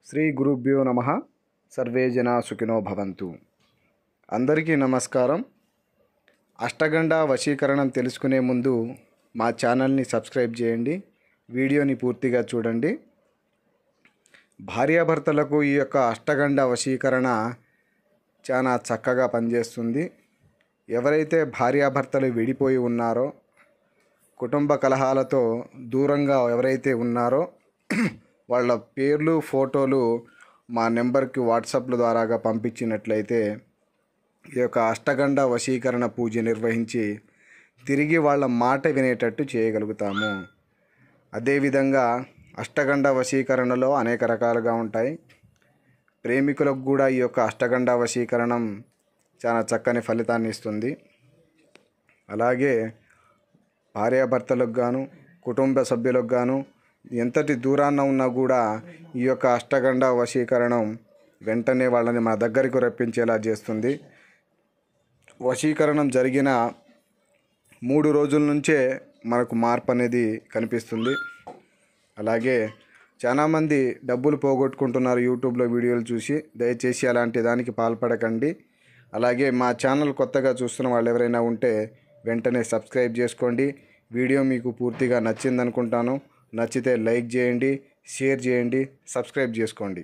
శ్రీ గురుభ్యో నమః. సర్వే జనా సుఖినో భవంతు. అందరికీ నమస్కారం. అష్టగండ వశీకరణం తెలుసుకునే ముందు మా ఛానల్ని సబ్స్క్రైబ్ చేయండి, వీడియోని పూర్తిగా చూడండి. భార్యాభర్తలకు ఈ యొక్క అష్టగండ వశీకరణ చాలా చక్కగా పనిచేస్తుంది. ఎవరైతే భార్యాభర్తలు విడిపోయి ఉన్నారో, కుటుంబ కలహాలతో దూరంగా ఎవరైతే ఉన్నారో వాళ్ళ పేర్లు ఫోటోలు మా నెంబర్కి వాట్సాప్ల ద్వారాగా పంపించినట్లయితే ఈ యొక్క అష్టగండ వశీకరణ పూజ నిర్వహించి తిరిగి వాళ్ళ మాట వినేటట్టు చేయగలుగుతాము. అదేవిధంగా అష్టగండ వశీకరణలో అనేక రకాలుగా ఉంటాయి. ప్రేమికులకు కూడా ఈ యొక్క అష్టగండ వశీకరణం చాలా చక్కని ఫలితాన్ని ఇస్తుంది. అలాగే భార్యాభర్తలకు గాను, కుటుంబ సభ్యులకు గాను ఎంతటి దూరాన ఉన్నా కూడా ఈ యొక్క అష్టగండ వశీకరణం వెంటనే వాళ్ళని మన దగ్గరికి రప్పించేలా చేస్తుంది. వశీకరణం జరిగిన 3 రోజుల నుంచే మనకు మార్పు అనేది కనిపిస్తుంది. అలాగే చాలామంది డబ్బులు పోగొట్టుకుంటున్నారు యూట్యూబ్లో వీడియోలు చూసి. దయచేసి అలాంటి దానికి పాల్పడకండి. అలాగే మా ఛానల్ కొత్తగా చూస్తున్న వాళ్ళు ఎవరైనా ఉంటే వెంటనే సబ్స్క్రైబ్ చేసుకోండి. వీడియో మీకు పూర్తిగా నచ్చిందనుకుంటాను. నచ్చితే లైక్ చేయండి, షేర్ చేయండి, సబ్స్క్రైబ్ చేసుకోండి.